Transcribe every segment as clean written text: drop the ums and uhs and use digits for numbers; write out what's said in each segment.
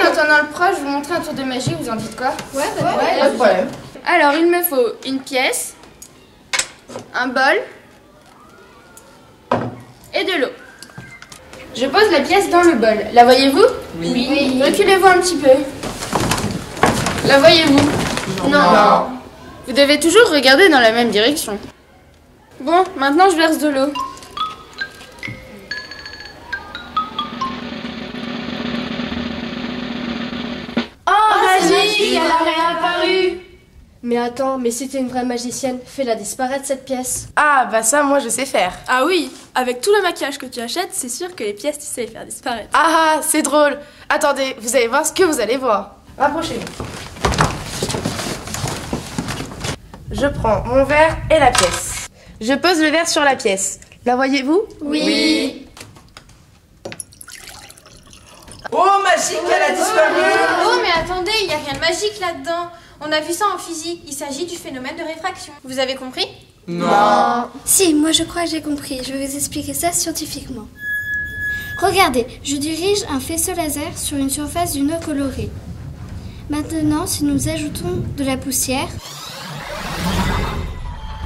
en attendant le proche, je vous montrer un tour de magie, vous en dites quoi? Ouais, Pas de problème. Alors, il me faut une pièce, un bol et de l'eau. Je pose la pièce dans le bol. La voyez-vous? Oui. Reculez-vous un petit peu. La voyez-vous? Non. Vous devez toujours regarder dans la même direction. Bon, maintenant je verse de l'eau. Magique, elle a réapparu. Mais attends, mais si t'es une vraie magicienne, fais-la disparaître cette pièce. Ah, bah ça, moi, je sais faire. Ah oui, avec tout le maquillage que tu achètes, c'est sûr que les pièces, tu sais les faire disparaître. Ah, c'est drôle. Attendez, vous allez voir ce que vous allez voir. Rapprochez-vous. Je prends mon verre et la pièce. Je pose le verre sur la pièce. La voyez-vous? Oui. Oh, magique, elle a disparu. Oh, mais attendez, il n'y a rien de magique là-dedans. On a vu ça en physique. Il s'agit du phénomène de réfraction. Vous avez compris? Non. Si, moi je crois que j'ai compris. Je vais vous expliquer ça scientifiquement. Regardez, je dirige un faisceau laser sur une surface d'une eau colorée. Maintenant, si nous ajoutons de la poussière,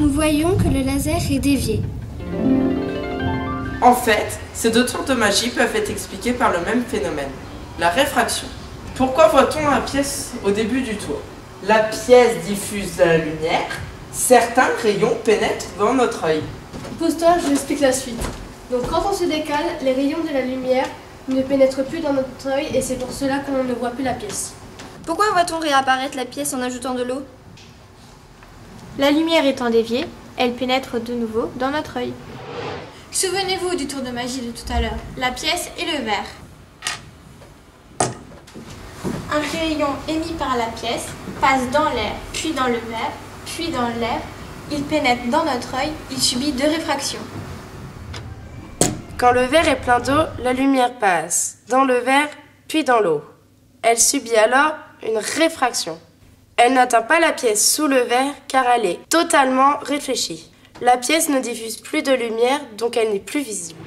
nous voyons que le laser est dévié. En fait, ces deux tours de magie peuvent être expliqués par le même phénomène, la réfraction. Pourquoi voit-on la pièce au début du tour? La pièce diffuse de la lumière, certains rayons pénètrent dans notre œil. Pose-toi, je vous explique la suite. Donc quand on se décale, les rayons de la lumière ne pénètrent plus dans notre œil et c'est pour cela qu'on ne voit plus la pièce. Pourquoi voit-on réapparaître la pièce en ajoutant de l'eau? La lumière étant déviée, elle pénètre de nouveau dans notre œil. Souvenez-vous du tour de magie de tout à l'heure. La pièce et le verre. Un rayon émis par la pièce passe dans l'air, puis dans le verre, puis dans l'air. Il pénètre dans notre œil, il subit deux réfractions. Quand le verre est plein d'eau, la lumière passe dans le verre, puis dans l'eau. Elle subit alors une réfraction. Elle n'atteint pas la pièce sous le verre car elle est totalement réfléchie. La pièce ne diffuse plus de lumière, donc elle n'est plus visible.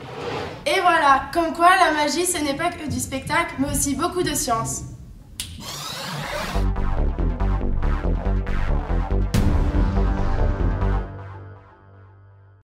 Et voilà, comme quoi la magie ce n'est pas que du spectacle, mais aussi beaucoup de science.